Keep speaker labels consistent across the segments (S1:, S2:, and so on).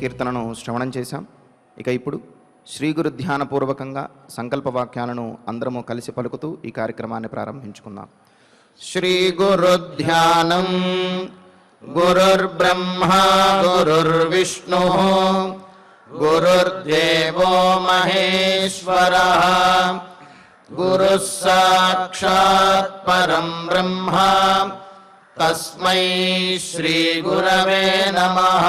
S1: కీర్తనను శ్రవణం చేశాం. ఇక ఇప్పుడు శ్రీ గురు ధ్యానపూర్వకంగా సంకల్ప వాక్యాలను అందరము కలిసి పలుకుతూ ఈ కార్యక్రమాన్ని ప్రారంభించుకుందాం. శ్రీ గురు ధ్యానం. గురుర్బ్రహ్మా గురుర్విష్ణుః గురుర్దేవో మహేశ్వరః గురుః సాక్షాత్ పరం బ్రహ్మ తస్మై శ్రీ గురవే నమః.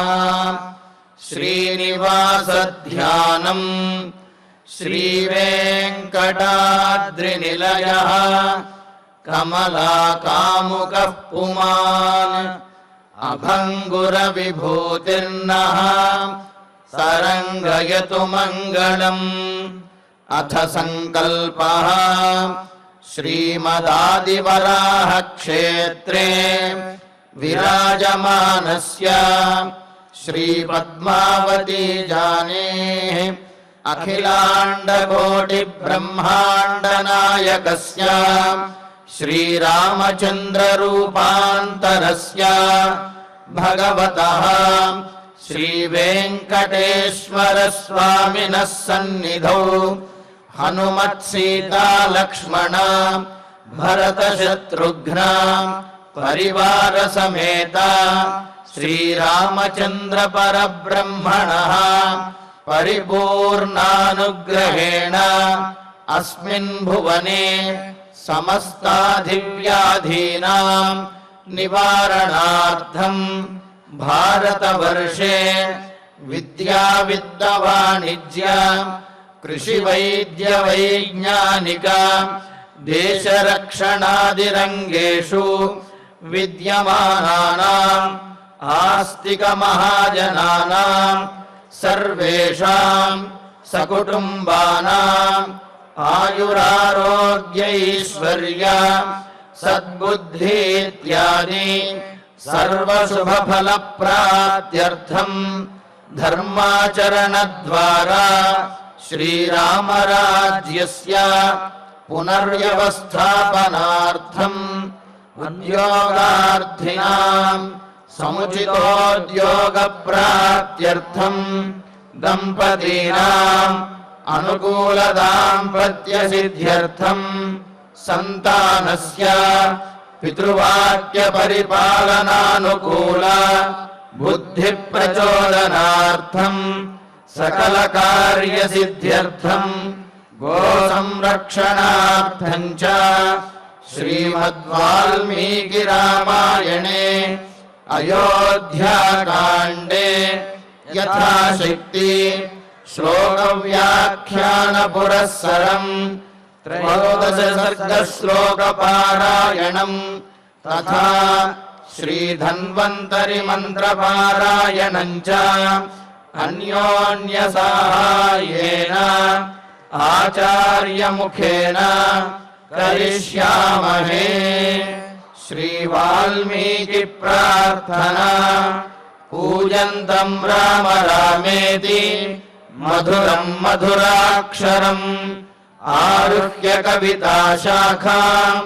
S1: శ్రీనివాస ధ్యానం. శ్రీ వెంకటాద్రినిలయః కమలాకాముకః పుమాన్ అభంగుర విభూతిర్నః తరంగయతు మంగళం. అథ సంకల్పః. శ్రీమదాదివరాహ క్షేత్రే విరాజమానస్య శ్రీ పద్మావతీ జానేః అఖిలాండకోటి బ్రహ్మాండ నాయకస్య శ్రీరామచంద్ర రూపాంతరస్య భగవతః శ్రీ వెంకటేశ్వర స్వామినః సన్నిధౌ హనుమత్ సీతా లక్ష్మణ భరత శత్రుఘ్న పరివార సమేత శ్రీరామచంద్ర పరబ్రహ్మణః పరిపూర్ణానుగ్రహేణ అస్మిన్ భువనే సమస్తాధివ్యాధీనాం నివారణార్థం భారతవర్షే విద్యా విత్త వాణిజ్య కృషి వైద్య వైజ్ఞానిక దేశరక్షణాదిరంగేషు విద్యమానానాం ఆస్తిక మహాజనానాం సర్వేషాం సకుటుంబానాం ఆయురారోగ్యైశ్వర్య సద్బుద్ధి ఇత్యాది సర్వశుభఫలప్రాప్త్యర్థం ధర్మాచరణ ద్వారా శ్రీరామరాజ్యస్య పునర్వ్యవస్థాపనార్థం ఉద్యోగార్థినాం సముచితోద్యోగ ప్రాప్త్యర్థం దంపతీనాం అనుకూల దాంపత్య సిద్ధ్యర్థం సంతానస్య పితృవాక్య పరిపాలనానుకూల బుద్ధి ప్రచోదనార్థం సకల కార్య సిద్ధ్యర్థం గో సంరక్షణార్థం చ శ్రీమద్వాల్మీకి రామాయణే అయోధ్యాకాండే యథాశక్తి శ్లోక వ్యాఖ్యాన పురస్సరం త్రయోదశ సర్గ శ్లోక పారాయణం తథా శ్రీ ధన్వంతరి మంత్ర పారాయణం చ అన్యోన్య సహాయేన ఆచార్య ముఖేన కరిష్యామహే. శ్రీ వాల్మీకి ప్రార్థనా. పూజంతం రామ రామేతి మధురం మధురాక్షరం ఆరుహ్య కవితా శాఖాం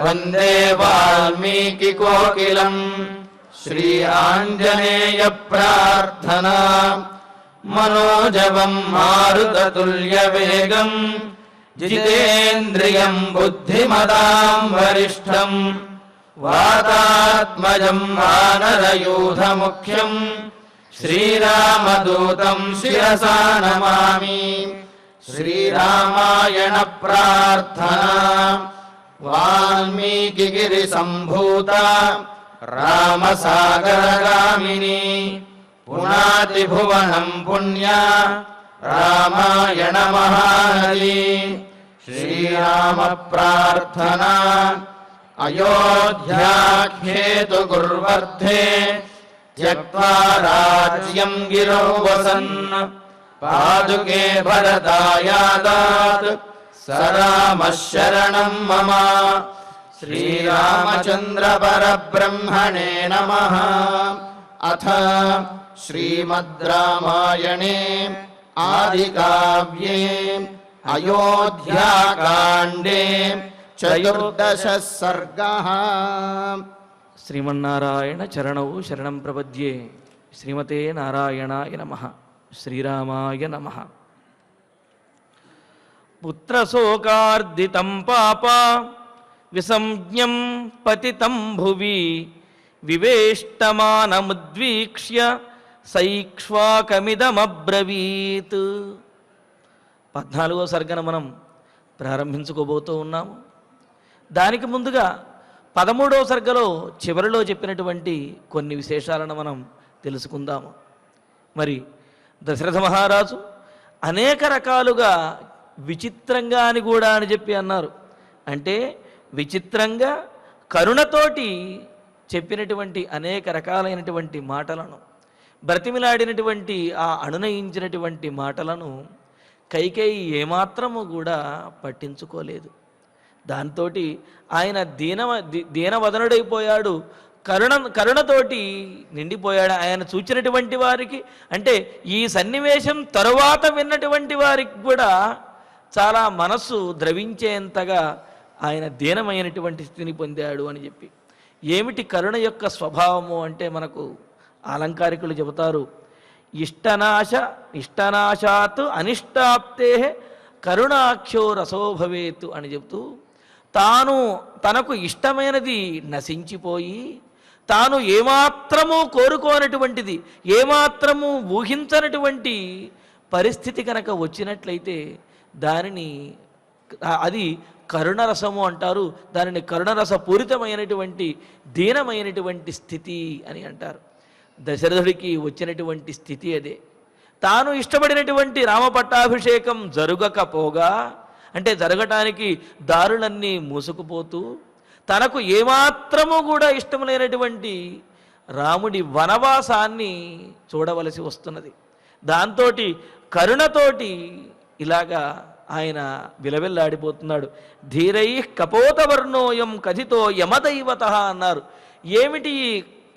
S1: వందే వాల్మీకి కోకిలం. శ్రీ ఆంజనేయ ప్రార్థనా. మనోజవం మారుతతుల్య వేగం జితేంద్రియం బుద్ధిమతాం వరిష్టం వాతాత్మజం వానరయూథముఖ్యం శ్రీరామదూతం శిరసా నమామి. శ్రీరామాయణ ప్రార్థనా. వాల్మీకి గిరి సంభూత రామసాగరగామిని పునాతి భువనం పుణ్య రామాయణ మహానది. శ్రీరామ ప్రార్థనా. అయోధ్యాఖ్యేతు గుర్వర్ధే త్యక్త్వా రాజ్యం గిరౌ వసన్ పాదుకే భరతాయాదాత్ సరామః శరణం మమ. శ్రీరామచంద్ర పరబ్రహ్మణే నమః. అథ శ్రీమద్ రామాయణే ఆదికావ్యే అయోధ్యాకాండే చతుర్దశ సర్గః.
S2: శ్రీమన్నారాయణ చరణౌ శరణం ప్రపద్యే. శ్రీమతే నారాయణాయ నమః. శ్రీరామాయ నమః. పుత్రశోకార్దితం పాప విసంజ్ఞం పతితం భువి వివేష్టమానముద్వీక్ష్య సైక్ష్వాకమిదమబ్రవీత్. 14వ సర్గను మనం ప్రారంభించుకోబోతూ ఉన్నాము. దానికి ముందుగా 13వ సర్గలో చివరిలో చెప్పినటువంటి కొన్ని విశేషాలను మనం తెలుసుకుందాము. మరి దశరథ మహారాజు అనేక రకాలుగా విచిత్రంగా అని కూడా అని చెప్పి అన్నారు. అంటే విచిత్రంగా కరుణతోటి చెప్పినటువంటి అనేక రకాలైనటువంటి మాటలను, బ్రతిమిలాడినటువంటి ఆ అనునయించినటువంటి మాటలను కైకేయి ఏమాత్రము కూడా పట్టించుకోలేదు. దాంతో ఆయన దీనవదనుడైపోయాడు. కరుణతోటి నిండిపోయాడు. ఆయన చూచినటువంటి వారికి, అంటే ఈ సన్నివేశం తరువాత విన్నటువంటి వారికి కూడా చాలా మనస్సు ద్రవించేంతగా ఆయన దీనమైనటువంటి స్థితిని పొందాడు అని చెప్పి. ఏమిటి కరుణ యొక్క స్వభావము అంటే మనకు అలంకారికులు చెబుతారు, ఇష్టనాశాత్ అనిష్టాప్తే కరుణాఖ్యో రసోభవేతు అని చెబుతూ, తనకు ఇష్టమైనది నశించిపోయి తాను ఏమాత్రము కోరుకోనటువంటిది, ఏమాత్రము ఊహించనటువంటి పరిస్థితి కనుక వచ్చినట్లయితే అది కరుణరసము అంటారు. దానిని కరుణరసపూరితమైనటువంటి దీనమైనటువంటి స్థితి అని అంటారు. దశరథుడికి వచ్చినటువంటి స్థితి అదే. తాను ఇష్టపడినటువంటి రామపట్టాభిషేకం జరగకపోగా, అంటే జరగటానికి దారులన్నీ మూసుకుపోతూ, తనకు ఏమాత్రము కూడా ఇష్టం లేనటువంటి రాముడి వనవాసాన్ని చూడవలసి వస్తున్నది. దాంతో కరుణతోటి ఇలాగా ఆయన విలవిల్లాడిపోతున్నాడు. ధీరై కపోతవర్ణోయం కథితో యమదైవత అన్నారు. ఏమిటి ఈ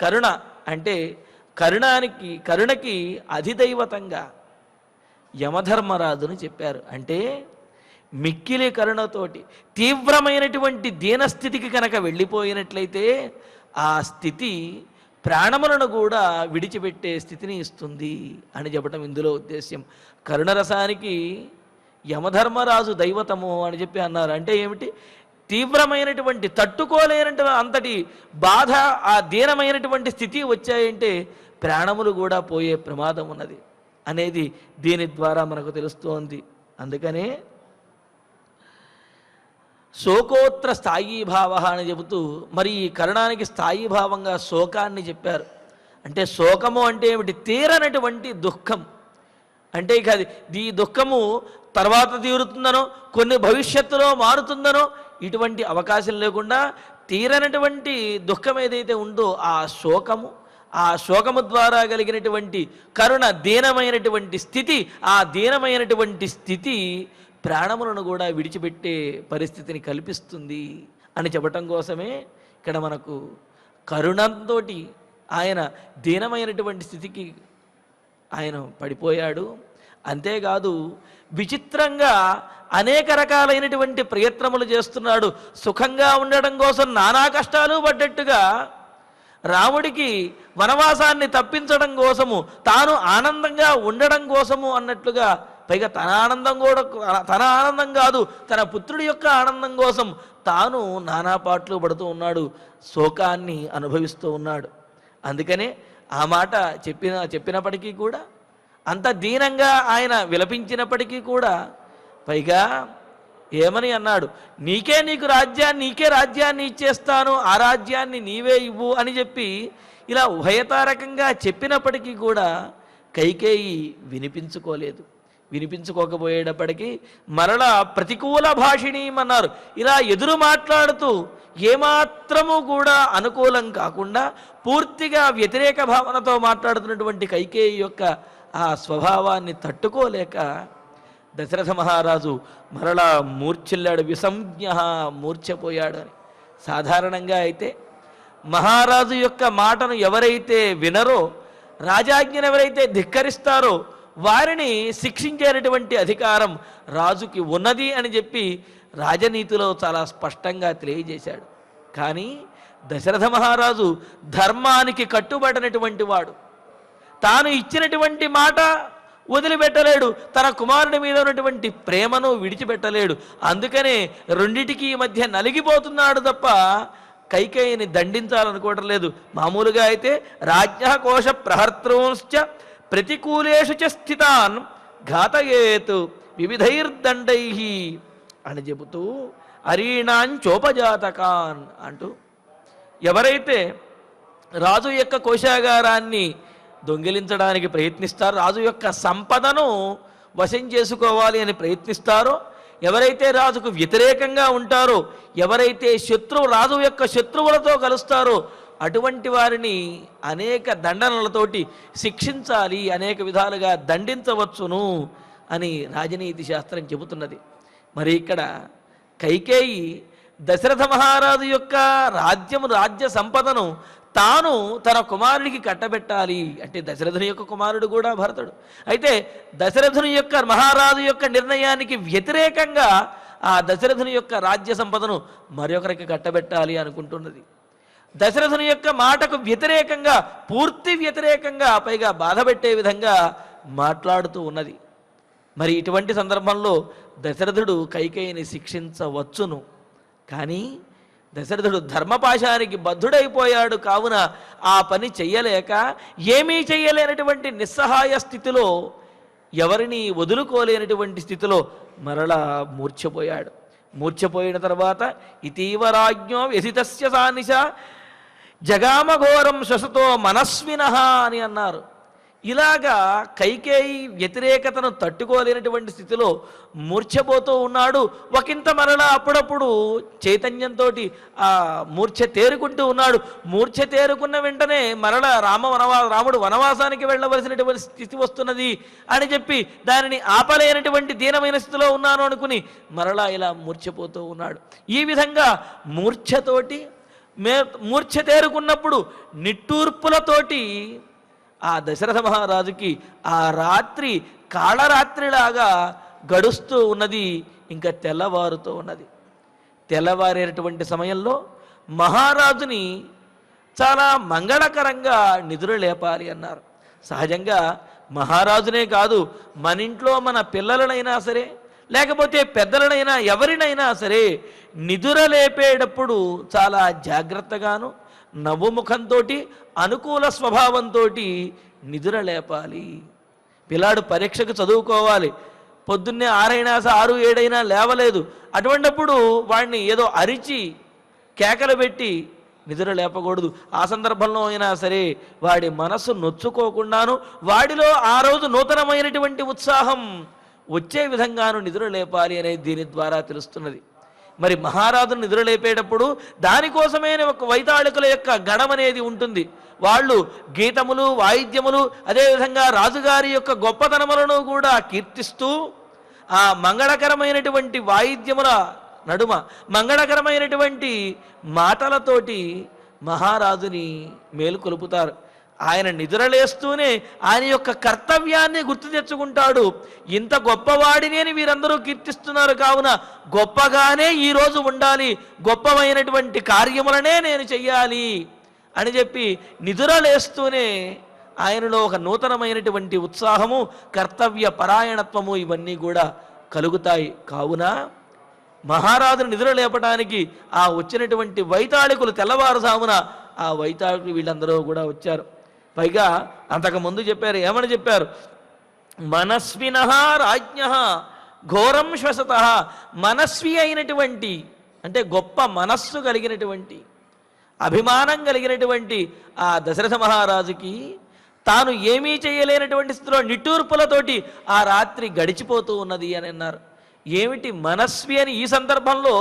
S2: కరుణ అంటే, కరుణకి అధిదైవతంగా యమధర్మరాజుని చెప్పారు. అంటే మిక్కిలి కరుణతోటి తీవ్రమైనటువంటి దీనస్థితికి కనుక వెళ్ళిపోయినట్లయితే ఆ స్థితి ప్రాణములను కూడా విడిచిపెట్టే స్థితిని ఇస్తుంది అని చెప్పడం ఇందులో ఉద్దేశ్యం. కరుణరసానికి యమధర్మరాజు దైవతము అని చెప్పి అన్నారు. అంటే ఏమిటి, తీవ్రమైనటువంటి తట్టుకోలేనటువంటి అంతటి బాధ, ఆ దీనమైనటువంటి స్థితి వచ్చాయంటే ప్రాణములు కూడా పోయే ప్రమాదం ఉన్నది అనేది దీని ద్వారా మనకు తెలుస్తోంది. అందుకనే శోకోత్ర స్థాయీ భావ అని చెబుతూ మరి ఈ కరుణానికి స్థాయీ భావంగా శోకాన్ని చెప్పారు. అంటే శోకము అంటే ఏమిటి, తీరనటువంటి దుఃఖం. అంటే ఇక ఈ దుఃఖము తర్వాత తీరుతుందనో, కొన్ని భవిష్యత్తులో మారుతుందనో ఇటువంటి అవకాశం లేకుండా తీరనటువంటి దుఃఖం ఏదైతే ఉందో ఆ శోకము ద్వారా కలిగినటువంటి కరుణ దీనమైనటువంటి స్థితి, ఆ దీనమైనటువంటి స్థితి ప్రాణములను కూడా విడిచిపెట్టే పరిస్థితిని కల్పిస్తుంది అని చెప్పటం కోసమే ఇక్కడ మనకు కరుణంతో ఆయన దీనమైనటువంటి స్థితికి ఆయన పడిపోయాడు. అంతేకాదు విచిత్రంగా అనేక రకాలైనటువంటి ప్రయత్నములు చేస్తున్నాడు. సుఖంగా ఉండడం కోసం నానా కష్టాలు పడ్డట్టుగా, రాముడికి వనవాసాన్ని తప్పించడం కోసము, తాను ఆనందంగా ఉండడం కోసము అన్నట్లుగా, పైగా తన ఆనందం కాదు, తన పుత్రుడి యొక్క ఆనందం కోసం తాను నానా పాటలు పడుతూ ఉన్నాడు, శోకాన్ని అనుభవిస్తూ ఉన్నాడు. అందుకనే ఆ మాట చెప్పినప్పటికీ కూడా, అంత దీనంగా ఆయన విలపించినప్పటికీ కూడా, పైగా ఏమని అన్నాడు, నీకే రాజ్యాన్ని ఇచ్చేస్తాను, ఆ రాజ్యాన్ని నీవే ఇవ్వు అని చెప్పి ఇలా ఉభయతారకంగా చెప్పినప్పటికీ కూడా కైకేయి వినిపించుకోకపోయేటప్పటికీ మరలా ప్రతికూల భాషిణీమన్నారు. ఇలా ఎదురు మాట్లాడుతూ ఏమాత్రము కూడా అనుకూలం కాకుండా పూర్తిగా వ్యతిరేక భావనతో మాట్లాడుతున్నటువంటి కైకేయి యొక్క ఆ స్వభావాన్ని తట్టుకోలేక దశరథ మహారాజు మరలా మూర్ఛిల్లాడు. విసంజ్ఞ, మూర్ఛపోయాడు అని. సాధారణంగా అయితే మహారాజు యొక్క మాటను ఎవరైతే వినరో, రాజాజ్ఞను ఎవరైతే ధిక్కరిస్తారో వారిని శిక్షించేటటువంటి అధికారం రాజుకి ఉన్నది అని చెప్పి రాజనీతిలో చాలా స్పష్టంగా తెలియజేశాడు. కానీ దశరథ మహారాజు ధర్మానికి కట్టుబడినటువంటి వాడు. తాను ఇచ్చినటువంటి మాట వదిలిపెట్టలేడు, తన కుమారుడి మీద ఉన్నటువంటి ప్రేమను విడిచిపెట్టలేడు. అందుకనే రెండిటికి మధ్య నలిగిపోతున్నాడు తప్ప కైకేయిని దండించాలనుకోవటం లేదు. మామూలుగా అయితే రాజ్ఞ కోశ ప్రహర్తృంశ్చ ప్రతికూలేషు చ స్థితాన్ ఘాతయేతు వివిధైర్దండై అని చెబుతూ అరీణాంచోపజాతకాన్ అంటూ, ఎవరైతే రాజు యొక్క కోశాగారాన్ని దొంగిలించడానికి ప్రయత్నిస్తారో, రాజు యొక్క సంపదను వశం చేసుకోవాలి అని ప్రయత్నిస్తారో, ఎవరైతే రాజుకు వ్యతిరేకంగా ఉంటారో, ఎవరైతే రాజు యొక్క శత్రువులతో కలుస్తారో అటువంటి వారిని అనేక దండనలతోటి శిక్షించాలి, అనేక విధాలుగా దండించవచ్చును అని రాజనీతి శాస్త్రం చెబుతున్నది. మరి ఇక్కడ కైకేయి దశరథ మహారాజు యొక్క రాజ్య సంపదను తాను తన కుమారుడికి కట్టబెట్టాలి అంటే, దశరథుని యొక్క కుమారుడు కూడా భరతుడు అయితే, దశరథుని యొక్క మహారాజు యొక్క నిర్ణయానికి వ్యతిరేకంగా ఆ దశరథుని యొక్క రాజ్య సంపదను మరొకరికి కట్టబెట్టాలి అనుకుంటున్నది. దశరథుని యొక్క మాటకు వ్యతిరేకంగా, పూర్తి వ్యతిరేకంగా, పైగా బాధపెట్టే విధంగా మాట్లాడుతూ ఉన్నది. మరి ఇటువంటి సందర్భంలో దశరథుడు కైకేయిని శిక్షించవచ్చును. కానీ దశరథుడు ధర్మపాశానికి బద్ధుడైపోయాడు కావున ఆ పని చెయ్యలేక, ఏమీ చెయ్యలేనటువంటి నిస్సహాయ స్థితిలో, ఎవరిని వదులుకోలేనటువంటి స్థితిలో మరలా మూర్ఛపోయాడు. మూర్ఛపోయిన తర్వాత ఇతీవరాజ్ఞో వ్యసితస్య సానిశ జగామఘోరం శ్వసతో మనస్వినః అని అన్నారు. ఇలాగా కైకేయి వ్యతిరేకతను తట్టుకోలేనటువంటి స్థితిలో మూర్ఛపోతూ ఉన్నాడు. ఒకంత మరలా అప్పుడప్పుడు చైతన్యంతో ఆ మూర్ఛ తేరుకుంటూ ఉన్నాడు. మూర్ఛ తేరుకున్న వెంటనే మరలా రాముడు వనవాసానికి వెళ్ళవలసినటువంటి స్థితి వస్తున్నది అని చెప్పి దానిని ఆపలేనటువంటి దీనమైన స్థితిలో ఉన్నాను అనుకుని మరలా ఇలా మూర్ఛపోతూ ఉన్నాడు. ఈ విధంగా మూర్ఛ తేరుకున్నప్పుడు నిట్టూర్పులతోటి ఆ దశరథ మహారాజుకి ఆ రాత్రి కాళరాత్రిలాగా గడుస్తూ ఉన్నది. ఇంకా తెల్లవారుతూ ఉన్నది. తెల్లవారేటువంటి సమయంలో మహారాజుని చాలా మంగళకరంగా నిద్ర లేపాలి అన్నారు. సహజంగా మహారాజునే కాదు, మన ఇంట్లో మన పిల్లలనైనా సరే, లేకపోతే పెద్దలనైనా ఎవరినైనా సరే నిద్ర లేపేటప్పుడు చాలా జాగ్రత్తగాను నవ్వుముఖంతో అనుకూల స్వభావంతో నిద్ర లేపాలి. పిల్లాడు పరీక్షకు చదువుకోవాలి, పొద్దున్నే 6 7 లేవలేదు, అటువంటిప్పుడు వాడిని ఏదో అరిచి కేకలు పెట్టి నిద్ర లేపకూడదు. ఆ సందర్భంలో అయినా సరే వాడి మనస్సు నొచ్చుకోకుండాను, వాడిలో ఆ రోజు నూతనమైనటువంటి ఉత్సాహం వచ్చే విధంగాను నిద్ర లేపాలి అనేది దీని ద్వారా తెలుస్తున్నది. మరి మహారాజును నిద్ర లేపేటప్పుడు దానికోసమే ఒక వైతాళికుల యొక్క గణం అనేది ఉంటుంది. వాళ్ళు గీతములు, వాయిద్యములు, అదేవిధంగా రాజుగారి యొక్క గొప్పతనములను కూడా కీర్తిస్తూ ఆ మంగళకరమైనటువంటి వాయిద్యముల నడుమ మంగళకరమైనటువంటి మాటలతోటి మహారాజుని మేలుకొలుపుతారు. ఆయన నిద్రలేస్తూనే ఆయన యొక్క కర్తవ్యాన్ని గుర్తు తెచ్చుకుంటాడు. ఇంత గొప్పవాడిని అని వీరందరూ కీర్తిస్తున్నారు కావున గొప్పగానే ఈరోజు ఉండాలి, గొప్పమైనటువంటి కార్యములనే నేను చెయ్యాలి అని చెప్పి నిద్రలేస్తూనే ఆయనలో ఒక నూతనమైనటువంటి ఉత్సాహము, కర్తవ్య పరాయణత్వము ఇవన్నీ కూడా కలుగుతాయి. కావున మహారాజును నిద్ర లేపడానికి ఆ వచ్చినటువంటి వైతాళికులు తెల్లవారుజామున ఆ వైతాళికులు వీళ్ళందరూ కూడా వచ్చారు. పైగా అంతకుముందు చెప్పారు, ఏమని చెప్పారు? మనస్వినః రాజ్ఞః ఘోరం శ్వసత. మనస్వి అయినటువంటి అంటే గొప్ప మనస్సు కలిగినటువంటి, అభిమానం కలిగినటువంటి ఆ దశరథ మహారాజుకి తాను ఏమీ చేయలేనటువంటి స్థితిలో నిట్టూర్పులతోటి ఆ రాత్రి గడిచిపోతూ ఉన్నది అని అన్నారు. ఏమిటి మనస్వి అని? ఈ సందర్భంలో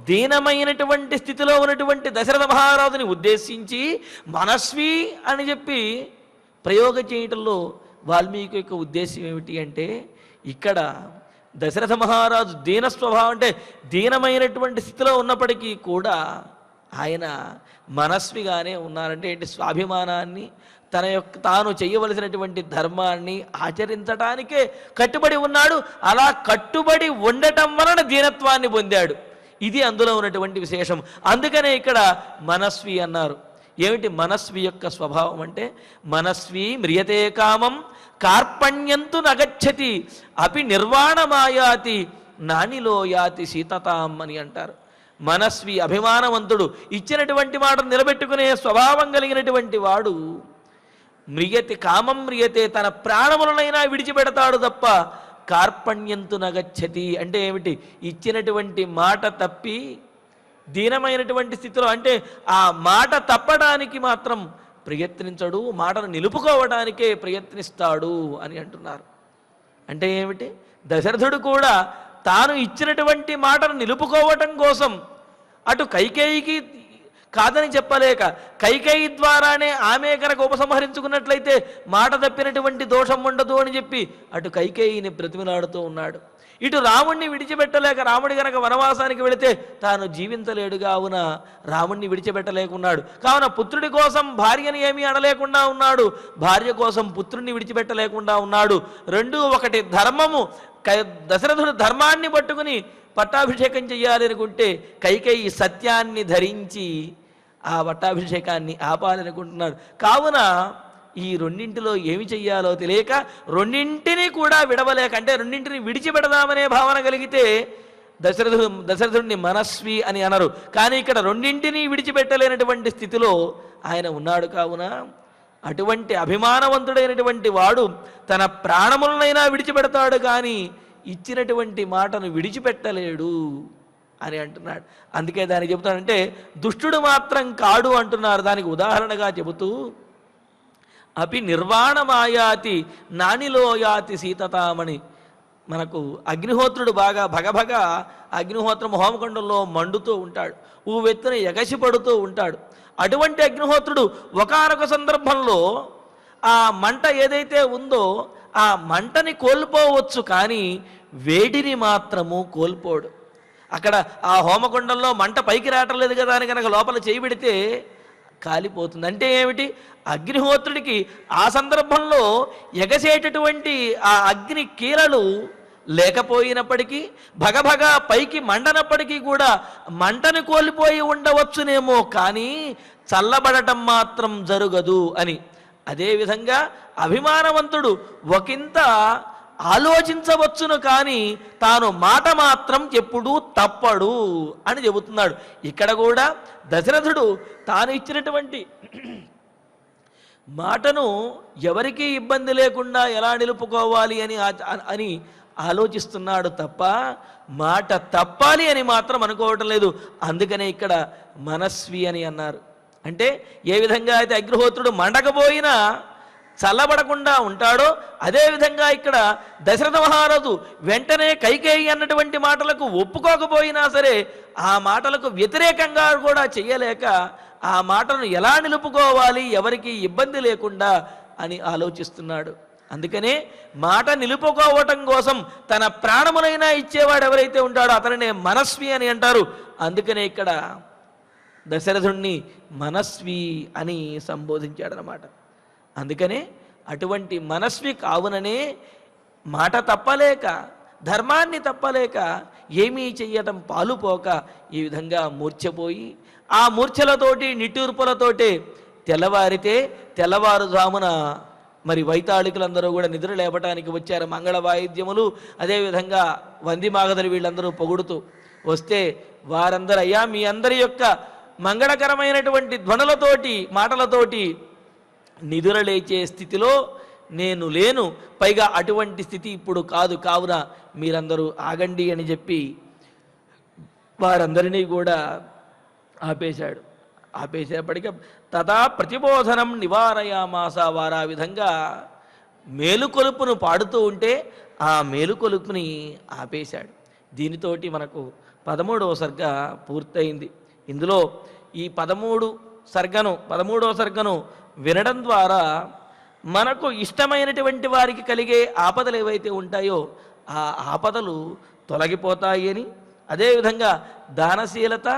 S2: దీనమైనటువంటి స్థితిలో ఉన్నటువంటి దశరథ మహారాజుని ఉద్దేశించి మనస్వి అని చెప్పి ప్రయోగం చేయటంలో వాల్మీకి యొక్క ఉద్దేశం ఏమిటి అంటే, ఇక్కడ దశరథ మహారాజు దీన స్వభావం అంటే దీనమైనటువంటి స్థితిలో ఉన్నప్పటికీ కూడా ఆయన మనస్విగానే ఉన్నారంటే ఏంటి? స్వాభిమానాన్ని, తాను చేయవలసినటువంటి ధర్మాన్ని ఆచరించడానికే కట్టుబడి ఉన్నాడు. అలా కట్టుబడి ఉండటం వలన దీనత్వాన్ని పొందాడు. ఇది అందులో ఉన్నటువంటి విశేషం. అందుకనే ఇక్కడ మనస్వి అన్నారు. ఏమిటి మనస్వి యొక్క స్వభావం అంటే? మనస్వి మ్రియతే కామం కార్పణ్యంతు నగచ్చతి అపి నిర్వాణమాయాతి నానిలో యాతి సీతతాం అని అంటారు. మనస్వి అభిమానవంతుడు, ఇచ్చినటువంటి మాటను నిలబెట్టుకునే స్వభావం కలిగినటువంటి వాడు మ్రియతి కామం మ్రియతే, తన ప్రాణములనైనా విడిచిపెడతాడు తప్ప కార్పణ్యంతు నగచ్చతి అంటే ఏమిటి? ఇచ్చినటువంటి మాట తప్పి దీనమైనటువంటి స్థితిలో, అంటే ఆ మాట తప్పడానికి మాత్రం ప్రయత్నించడు, మాటను నిలుపుకోవడానికే ప్రయత్నిస్తాడు అని అంటున్నారు. అంటే ఏమిటి? దశరథుడు కూడా తాను ఇచ్చినటువంటి మాటను నిలుపుకోవటం కోసం అటు కైకేయికి కాదని చెప్పలేక, కైకేయి ద్వారానే ఆమె కనుక ఉపసంహరించుకున్నట్లయితే మాట తప్పినటువంటి దోషం ఉండదు అని చెప్పి అటు కైకేయిని బ్రతిమిలాడుతూ ఉన్నాడు. ఇటు రాముణ్ణి విడిచిపెట్టలేక, రాముడి గనక వనవాసానికి వెళితే తాను జీవించలేడు కావున రాముణ్ణి విడిచిపెట్టలేకున్నాడు. కావున పుత్రుడి కోసం భార్యని ఏమీ అనలేకుండా ఉన్నాడు, భార్య కోసం పుత్రుణ్ణి విడిచిపెట్టలేకుండా ఉన్నాడు. రెండూ ఒకటి. ధర్మము, దశరథుడు ధర్మాన్ని పట్టుకుని పట్టాభిషేకం చెయ్యాలి అనుకుంటే కైకేయి సత్యాన్ని ధరించి ఆ పట్టాభిషేకాన్ని ఆపాలనుకుంటున్నాడు. కావున ఈ రెండింటిలో ఏమి చెయ్యాలో తెలియక రెండింటినీ కూడా విడవలేక, అంటే రెండింటిని విడిచిపెడదామనే భావన కలిగితే దశరథుడిని మనస్వి అని అనరు. కానీ ఇక్కడ రెండింటినీ విడిచిపెట్టలేనటువంటి స్థితిలో ఆయన ఉన్నాడు. కావున అటువంటి అభిమానవంతుడైనటువంటి వాడు తన ప్రాణములనైనా విడిచిపెడతాడు కానీ ఇచ్చినటువంటి మాటను విడిచిపెట్టలేడు అని అంటున్నాడు. అందుకే దానికి చెబుతానంటే దుష్టుడు మాత్రం కాడు అంటున్నారు. దానికి ఉదాహరణగా చెబుతూ అపి నిర్వాణమాయాతి నానిలో యాతి సీతతామణి. మనకు అగ్నిహోత్రుడు బాగా భగభగ అగ్నిహోత్రం హోమకుండంలో మండుతూ ఉంటాడు, ఊవెత్తున ఎగసి పడుతూ ఉంటాడు. అటువంటి అగ్నిహోత్రుడు ఒకానొక సందర్భంలో ఆ మంట ఏదైతే ఉందో ఆ మంటని కోల్పోవచ్చు కానీ వేడిని మాత్రము కోల్పోడు. అక్కడ ఆ హోమకుండంలో మంట పైకి రావటం లేదు కదా అని కనుక లోపల చేయి పెడితే కాలిపోతుంది. అంటే ఏమిటి? అగ్నిహోత్రుడికి ఆ సందర్భంలో ఎగసేటటువంటి ఆ అగ్ని కీలలు లేకపోయినప్పటికీ, భగభగ పైకి మండనప్పటికీ కూడా మంటను కోల్పోయి ఉండవచ్చునేమో కానీ చల్లబడటం మాత్రం జరగదు అని. అదేవిధంగా అభిమానవంతుడు ఒకంత ఆలోచించవచ్చును కానీ తాను మాట మాత్రం ఎప్పుడూ తప్పడు అని చెబుతున్నాడు. ఇక్కడ కూడా దశరథుడు తాను ఇచ్చినటువంటి మాటను ఎవరికీ ఇబ్బంది లేకుండా ఎలా నిలుపుకోవాలి అని ఆలోచిస్తున్నాడు తప్ప మాట తప్పాలి అని మాత్రం అనుకోవటం లేదు. అందుకనే ఇక్కడ మనస్వి అని అన్నారు. అంటే ఏ విధంగా అయితే అగ్నిహోత్రుడు మండకపోయినా చల్లబడకుండా ఉంటాడో అదేవిధంగా ఇక్కడ దశరథ మహారాజు వెంటనే కైకేయి అన్నటువంటి మాటలకు ఒప్పుకోకపోయినా సరే ఆ మాటలకు వ్యతిరేకంగా కూడా చెయ్యలేక ఆ మాటను ఎలా నిలుపుకోవాలి ఎవరికి ఇబ్బంది లేకుండా అని ఆలోచిస్తున్నాడు. అందుకనే మాట నిలుపుకోవటం కోసం తన ప్రాణమునైనా ఇచ్చేవాడు ఎవరైతే ఉంటాడో అతనినే మనస్వి అని అంటారు. అందుకనే ఇక్కడ దశరథుణ్ణి మనస్వి అని సంబోధించాడనమాట. అందుకనే అటువంటి మనస్వి కావుననే మాట తప్పలేక, ధర్మాన్ని తప్పలేక, ఏమీ చెయ్యటం పాలుపోక ఈ విధంగా మూర్ఛపోయి ఆ మూర్ఛలతోటి నిట్టూర్పులతోటే తెల్లవారితే తెల్లవారుజామున మరి వైతాళికులందరూ కూడా నిద్ర లేపటానికి వచ్చారు. మంగళ వాయిద్యములు అదేవిధంగా వందిమాగధులు వీళ్ళందరూ పొగుడుతూ వస్తే వారందరూ అయ్యా మీ అందరి యొక్క మంగళకరమైనటువంటి ధ్వనులతోటి మాటలతోటి నిద్ర లేచే స్థితిలో నేను లేను, పైగా అటువంటి స్థితి ఇప్పుడు కాదు, కావున మీరందరూ ఆగండి అని చెప్పి వారందరినీ కూడా ఆపేశాడు. ఆపేసేపటికి తదా ప్రతిబోధనం నివారయామాస. వారు ఆ విధంగా మేలుకొలుపును పాడుతూ ఉంటే ఆ మేలుకొలుపుని ఆపేశాడు. దీనితోటి మనకు 13వ సర్గ పూర్తయింది. ఇందులో ఈ 13వ సర్గను వినడం ద్వారా మనకు ఇష్టమైనటువంటి వారికి కలిగే ఆపదలు ఏవైతే ఉంటాయో ఆ ఆపదలు తొలగిపోతాయి అని, అదేవిధంగా దానశీలత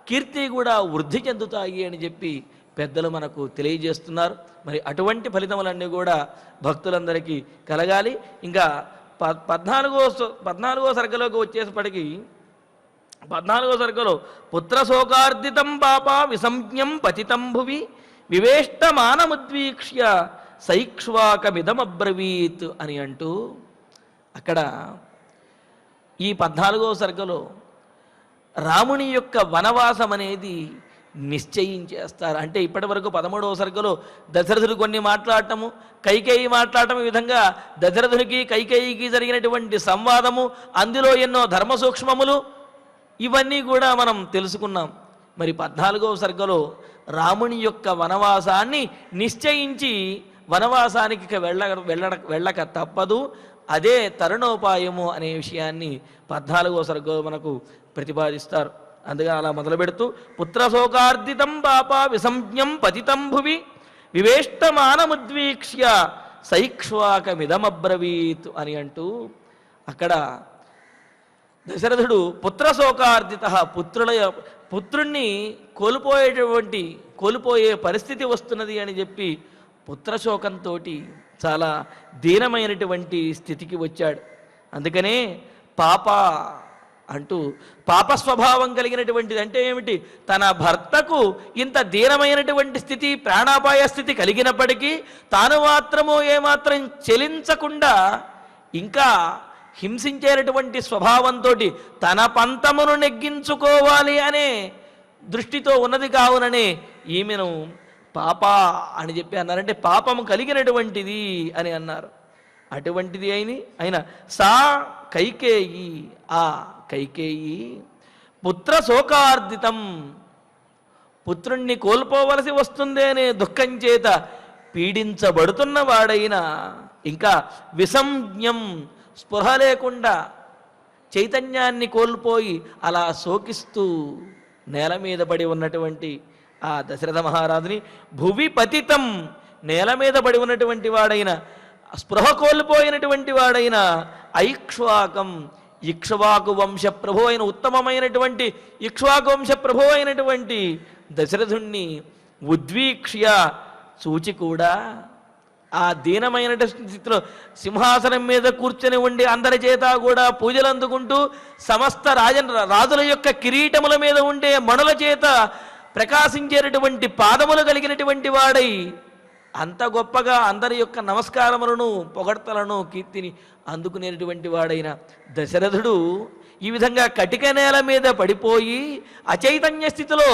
S2: కీర్తి కూడా వృద్ధి చెందుతాయి అని చెప్పి పెద్దలు మనకు తెలియజేస్తున్నారు. మరి అటువంటి ఫలితములన్నీ కూడా భక్తులందరికీ కలగాలి. ఇంకా 14వ సర్గలోకి వచ్చేసప్పటికీ 14వ సర్గలో పుత్రశోకార్దితం పాప విసంజ్ఞం పతితం భువి వివేష్టమానముద్వీక్ష్య సైక్ష్వాకమిదమబ్రవీత్ అని అంటూ అక్కడ ఈ 14వ సర్గలో రాముని యొక్క వనవాసం అనేది నిశ్చయించేస్తారు. అంటే ఇప్పటి వరకు 13వ సర్గలో దశరథుడు కొన్ని మాట్లాడటము, కైకేయి మాట్లాడటం, ఈ విధంగా దశరథునికి కైకేయికి జరిగినటువంటి సంవాదము, అందులో ఎన్నో ధర్మ సూక్ష్మములు, ఇవన్నీ కూడా మనం తెలుసుకున్నాం. మరి 14వ సర్గలో రాముని యొక్క వనవాసాన్ని నిశ్చయించి వనవాసానికి వెళ్ళక తప్పదు, అదే తరుణోపాయము అనే విషయాన్ని 14వ సర్గలో మనకు ప్రతిపాదిస్తారు. అందుకని అలా మొదలు పెడుతూ పుత్రశోకార్దితం పాప విసంజ్ఞం పతితం భువి వివేష్టమానముద్వీక్ష్య సైక్ష్వాకమిదమబ్రవీత్ అని అంటూ అక్కడ దశరథుడు పుత్రశోకార్దిత పుత్రుణ్ణి కోల్పోయే పరిస్థితి వస్తున్నది అని చెప్పి పుత్రశోకంతో చాలా దీనమైనటువంటి స్థితికి వచ్చాడు. అందుకనే పాప అంటూ పాప స్వభావం కలిగినటువంటిది అంటే ఏమిటి? తన భర్తకు ఇంత దీనమైనటువంటి స్థితి, ప్రాణాపాయ స్థితి కలిగినప్పటికీ తాను మాత్రము ఏమాత్రం చెలించకుండా ఇంకా హింసించేటటువంటి స్వభావంతో తన పంతమును నెగ్గించుకోవాలి అనే దృష్టితో ఉన్నది కావుననే ఈమెను పాప అని చెప్పి అన్నారంటే పాపము కలిగినటువంటిది అని అన్నారు. అటువంటిది అయిన సా కైకేయి, ఆ కైకేయి పుత్రశోకార్దితం, పుత్రుణ్ణి కోల్పోవలసి వస్తుంది అనే దుఃఖం చేత పీడించబడుతున్న వాడైన, ఇంకా విసంజ్ఞం స్పృహ లేకుండా చైతన్యాన్ని కోల్పోయి అలా శోకిస్తూ నేల మీద పడి ఉన్నటువంటి ఆ దశరథ మహారాజుని భువి పతితం, నేల మీద పడి ఉన్నటువంటి వాడైన, స్పృహ కోల్పోయినటువంటి వాడైన ఐక్ష్వాకం, ఇక్ష్వాకు వంశ ప్రభు అయిన, ఉత్తమమైనటువంటి ఇక్ష్వాకు వంశ ప్రభు అయినటువంటి దశరథుణ్ణి ఉద్వీక్ష్య చూచి కూడా ఆ దీనమైన స్థితిలో సింహాసనం మీద కూర్చొని ఉండి అందరి చేత కూడా పూజలు అందుకుంటూ సమస్త రాజుల యొక్క కిరీటముల మీద ఉండే మణుల చేత ప్రకాశించేటటువంటి పాదములు కలిగినటువంటి వాడై అంత గొప్పగా అందరి యొక్క నమస్కారములను, పొగడ్తలను, కీర్తిని అందుకునేటువంటి వాడైన దశరథుడు ఈ విధంగా కటిక నేల మీద పడిపోయి అచైతన్య స్థితిలో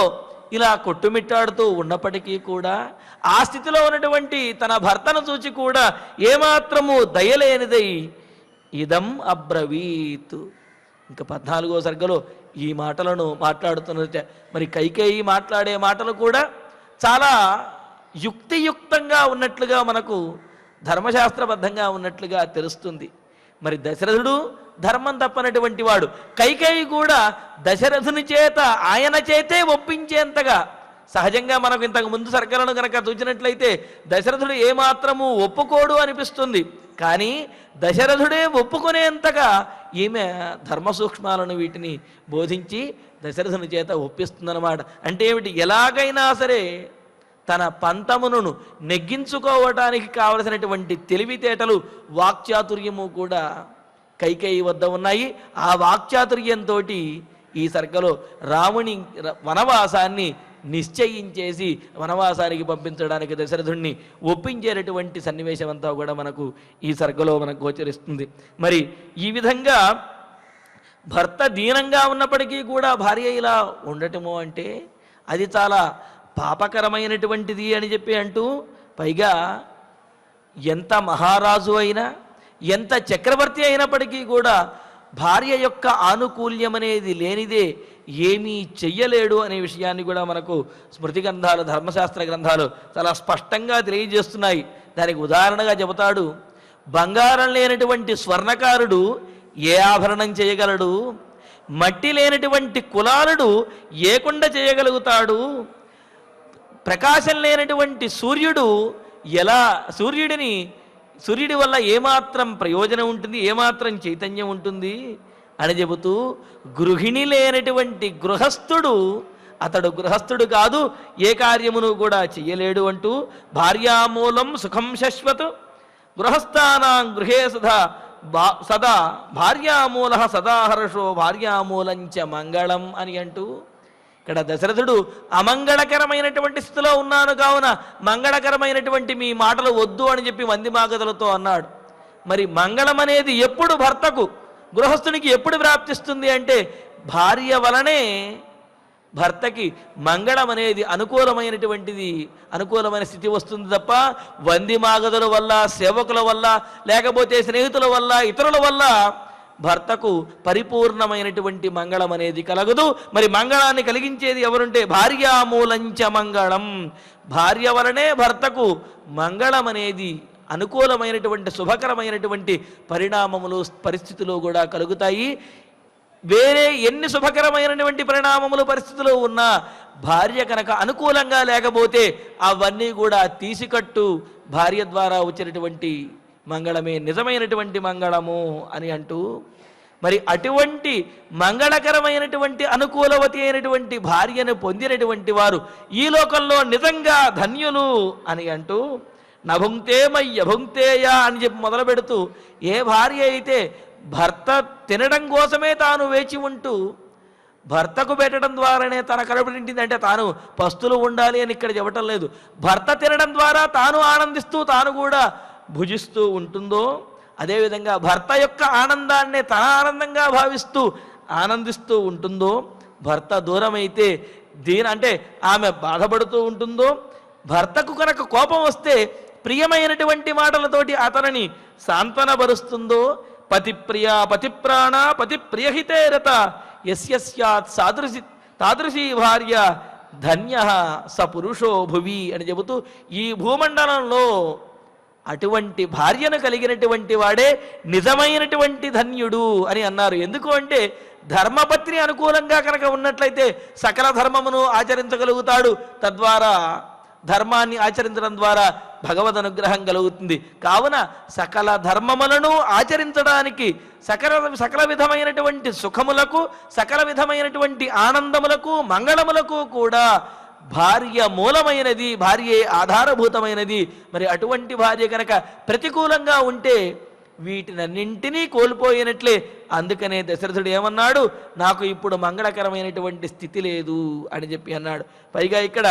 S2: ఇలా కొట్టుమిట్టాడుతూ ఉన్నప్పటికీ కూడా ఆ స్థితిలో ఉన్నటువంటి తన భర్తను చూచి కూడా ఏమాత్రము దయలేనిదై ఇదం అబ్రవీత్. ఇంకా 14వ సర్గలో ఈ మాటలను మాట్లాడుతున్నది. మరి కైకేయి మాట్లాడే మాటలు కూడా చాలా యుక్తియుక్తంగా ఉన్నట్లుగా మనకు ధర్మశాస్త్రబద్ధంగా ఉన్నట్లుగా తెలుస్తుంది. మరి దశరథుడు ధర్మం తప్పనటువంటి వాడు, కైకేయి కూడా దశరథుని చేత ఆయన చేతే ఒప్పించేంతగా, సహజంగా మనకు ఇంతకు ముందు సర్గలను కనుక చూసినట్లయితే దశరథుడు ఏమాత్రము ఒప్పుకోడు అనిపిస్తుంది, కానీ దశరథుడే ఒప్పుకునేంతగా ఈమె ధర్మ సూక్ష్మాలను వీటిని బోధించి దశరథుని చేత ఒప్పిస్తుందన్నమాట. అంటే ఏమిటి? ఎలాగైనా సరే తన పంతమును నెగ్గించుకోవటానికి కావలసినటువంటి తెలివితేటలు, వాక్చాతుర్యము కూడా కైకేయి వద్ద ఉన్నాయి. ఆ వాక్చాతుర్యంతో ఈ సర్గలో రాముని వనవాసాన్ని నిశ్చయించేసి వనవాసానికి పంపించడానికి దశరథుణ్ణి ఒప్పించేటటువంటి సన్నివేశం అంతా కూడా మనకు ఈ సర్గలో మనకు గోచరిస్తుంది. మరి ఈ విధంగా భర్త దీనంగా ఉన్నప్పటికీ కూడా భార్య ఇలా ఉండటము అంటే అది చాలా పాపకరమైనటువంటిది అని చెప్పి అంటూ, పైగా ఎంత మహారాజు అయినా, ఎంత చక్రవర్తి అయినప్పటికీ కూడా భార్య యొక్క ఆనుకూల్యం అనేది లేనిదే ఏమీ చెయ్యలేడు అనే విషయాన్ని కూడా మనకు స్మృతి గ్రంథాలు, ధర్మశాస్త్ర గ్రంథాలు చాలా స్పష్టంగా తెలియజేస్తున్నాయి. దానికి ఉదాహరణగా చెబుతాడు, బంగారం లేనటువంటి స్వర్ణకారుడు ఏ ఆభరణం చేయగలడు? మట్టి లేనటువంటి కులాలుడు ఏ కుండ చేయగలుగుతాడు? ప్రకాశం లేనటువంటి సూర్యుడు ఎలా సూర్యుడి వల్ల ఏమాత్రం ప్రయోజనం ఉంటుంది, ఏమాత్రం చైతన్యం ఉంటుంది అని చెబుతూ, గృహిణి లేనటువంటి గృహస్థుడు అతడు గృహస్థుడు కాదు, ఏ కార్యమును కూడా చెయ్యలేడు అంటూ, భార్యామూలం సుఖం శశ్వత్ గృహస్థానాం గృహే సదా భార్యామూల సదాహర్షో భార్యామూలంచ మంగళం అని అంటూ, ఇక్కడ దశరథుడు అమంగళకరమైనటువంటి స్థితిలో ఉన్నాను కావున మంగళకరమైనటువంటి మీ మాటలు వద్దు అని చెప్పి వందిమాగదులతో అన్నాడు. మరి మంగళం అనేది ఎప్పుడు భర్తకు గృహస్థునికి ఎప్పుడు ప్రాప్తిస్తుంది అంటే భార్య వలనే భర్తకి మంగళం అనేది అనుకూలమైన స్థితి వస్తుంది తప్ప వందిమాగదుల వల్ల, సేవకుల వల్ల, లేకపోతే స్నేహితుల వల్ల, ఇతరుల వల్ల భర్తకు పరిపూర్ణమైనటువంటి మంగళం అనేది కలగదు. మరి మంగళాన్ని కలిగించేది ఎవరుంటే భార్యామూలంచ మంగళం, భార్య వలనే భర్తకు మంగళం అనేది అనుకూలమైనటువంటి శుభకరమైనటువంటి పరిణామములు పరిస్థితులు కూడా కలుగుతాయి. వేరే ఎన్ని శుభకరమైనటువంటి పరిణామములు పరిస్థితులు ఉన్నా భార్య కనుక అనుకూలంగా లేకపోతే అవన్నీ కూడా తీసికట్టు భార్య ద్వారా వచ్చినటువంటి మంగళమే నిజమైనటువంటి మంగళము అని అంటూ, మరి అటువంటి మంగళకరమైనటువంటి అనుకూలవతి అయినటువంటి భార్యను పొందినటువంటి వారు ఈ లోకంలో నిజంగా ధన్యులు అని అంటూ, నభుంక్తే మయ్య భుంక్తేయ అని చెప్పి మొదలు పెడుతూ, ఏ భార్య అయితే భర్త తినడం కోసమే తాను వేచి ఉంటూ భర్తకు పెట్టడం ద్వారానే తన కడుపు నిండిందంటే తాను పస్తులు ఉండాలి అని ఇక్కడ చెప్పటం లేదు, భర్త తినడం ద్వారా తాను ఆనందిస్తూ తాను కూడా భుజిస్తూ ఉంటుందో, అదేవిధంగా భర్త యొక్క ఆనందాన్నే తన ఆనందంగా భావిస్తూ ఆనందిస్తూ ఉంటుందో, భర్త దూరమైతే అంటే ఆమె బాధపడుతూ ఉంటుందో, భర్తకు కనుక కోపం వస్తే ప్రియమైనటువంటి మాటలతోటి అతనిని సాంత్వనపరుస్తుందో, పతిప్రియ పతిప్రాణ పతిప్రియహితే రత యస్యాత్ తాదృశీ భార్య ధన్య స పురుషో భువి అని చెబుతూ, ఈ భూమండలంలో అటువంటి భార్యను కలిగినటువంటి వాడే నిజమైనటువంటి ధన్యుడు అని అన్నారు. ఎందుకు అంటే ధర్మపత్ని అనుకూలంగా కనుక ఉన్నట్లయితే సకల ధర్మమును ఆచరించగలుగుతాడు, తద్వారా ధర్మాన్ని ఆచరించడం ద్వారా భగవద్ అనుగ్రహం కలుగుతుంది. కావున సకల ధర్మములను ఆచరించడానికి సకల విధమైనటువంటి సుఖములకు, సకల విధమైనటువంటి ఆనందములకు, మంగళములకు కూడా భార్య మూలమైనది, భార్యే ఆధారభూతమైనది. మరి అటువంటి భార్య కనుక ప్రతికూలంగా ఉంటే వీటినన్నింటినీ కోల్పోయినట్లే. అందుకనే దశరథుడు ఏమన్నాడు, నాకు ఇప్పుడు మంగళకరమైనటువంటి స్థితి లేదు అని చెప్పి అన్నాడు. పైగా ఇక్కడ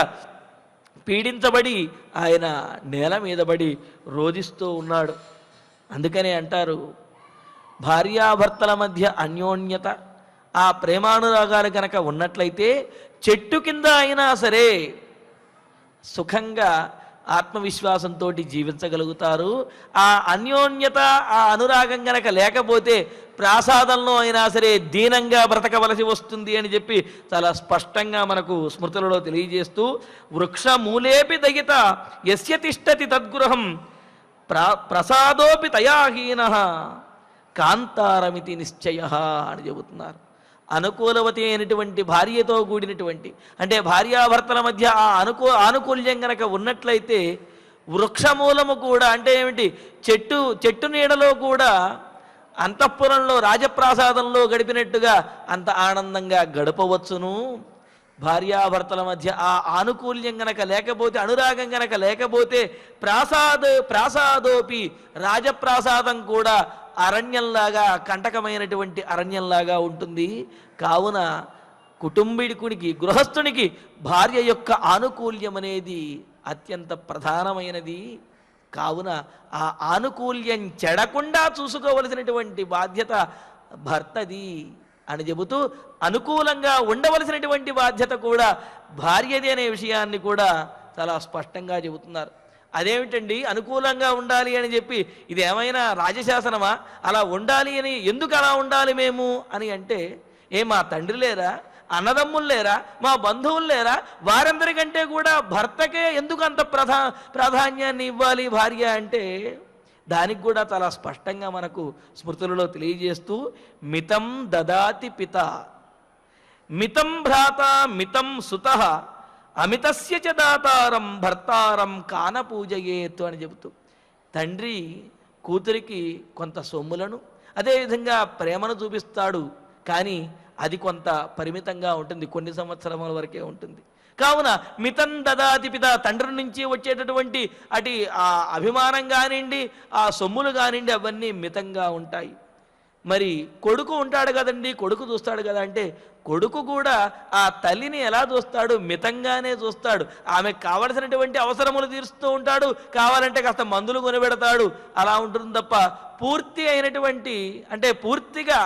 S2: పీడించబడి ఆయన నేల మీద పడి రోధిస్తూ ఉన్నాడు. అందుకనే అంటారు, భార్యాభర్తల మధ్య అన్యోన్యత, ఆ ప్రేమానురాగాలు కనుక ఉన్నట్లయితే చెట్టు కింద అయినా సరే సుఖంగా ఆత్మవిశ్వాసంతో జీవించగలుగుతారు. ఆ అన్యోన్యత, ఆ అనురాగం గనక లేకపోతే ప్రాసాదంలో అయినా సరే దీనంగా బ్రతకవలసి వస్తుంది అని చెప్పి చాలా స్పష్టంగా మనకు స్మృతులలో తెలియజేస్తూ, వృక్షమూలేపి దయిత యస్య తిష్టతి తద్గృహం ప్రసాదోపి తయాహీన కాంతారమితి నిశ్చయ అని చెబుతున్నారు. అనుకూలవతి అయినటువంటి భార్యతో కూడినటువంటి, అంటే భార్యాభర్తల మధ్య ఆ ఆనుకూల్యం గనక ఉన్నట్లయితే వృక్షమూలము కూడా అంటే ఏమిటి, చెట్టు నీడలో కూడా అంతఃపురంలో రాజప్రాసాదంలో గడిపినట్టుగా అంత ఆనందంగా గడపవచ్చును. భార్యాభర్తల మధ్య ఆ ఆనుకూల్యం గనక లేకపోతే, అనురాగం గనక లేకపోతే ప్రాసాదోపి రాజప్రాసాదం కూడా అరణ్యంలాగా, కంటకమైనటువంటి అరణ్యంలాగా ఉంటుంది. కావున కుటుంబీకునికి, గృహస్థునికి భార్య యొక్క ఆనుకూల్యం అనేది అత్యంత ప్రధానమైనది. కావున ఆ ఆనుకూల్యం చెడకుండా చూసుకోవలసినటువంటి బాధ్యత భర్తది అని చెబుతూ, అనుకూలంగా ఉండవలసినటువంటి బాధ్యత కూడా భార్యది అనే విషయాన్ని కూడా చాలా స్పష్టంగా చెబుతున్నారు. అదేమిటండి అనుకూలంగా ఉండాలి అని చెప్పి, ఇది ఏమైనా రాజశాసనమా? అలా ఉండాలి అని ఎందుకు అలా ఉండాలి మేము అని అంటే, మా తండ్రి లేరా, అన్నదమ్ములు లేరా, మా బంధువులు లేరా, వారందరికంటే కూడా భర్తకే ఎందుకు అంత ప్రాధాన్యాన్ని ఇవ్వాలి భార్య అంటే, దానికి కూడా చాలా స్పష్టంగా మనకు స్మృతులలో తెలియజేస్తూ, మితం దదాతి పిత మితం భ్రాత మితం సుతః అమితస్య చ దాతారం భర్తారం కాన పూజయేతు అని చెబుతూ, తండ్రి కూతురికి కొంత సొమ్ములను, అదేవిధంగా ప్రేమను చూపిస్తాడు, కానీ అది కొంత పరిమితంగా ఉంటుంది, కొన్ని సంవత్సరముల వరకే ఉంటుంది. కావున మితం దదాతి పిత, తండ్రి నుంచి వచ్చేటటువంటి ఆ అభిమానం కానివ్వండి, ఆ సొమ్ములు కానివ్వండి, అవన్నీ మితంగా ఉంటాయి. మరి కొడుకు ఉంటాడు కదండి, కొడుకు చూస్తాడు కదా అంటే కొడుకు కూడా ఆ తల్లిని ఎలా చూస్తాడు? మితంగానే చూస్తాడు. ఆమెకు కావలసినటువంటి అవసరములు తీరుస్తూ ఉంటాడు, కావాలంటే కాస్త మందులు కొనిపెడతాడు. అలా ఉంటుంది తప్ప పూర్తి అయినటువంటి అంటే పూర్తిగా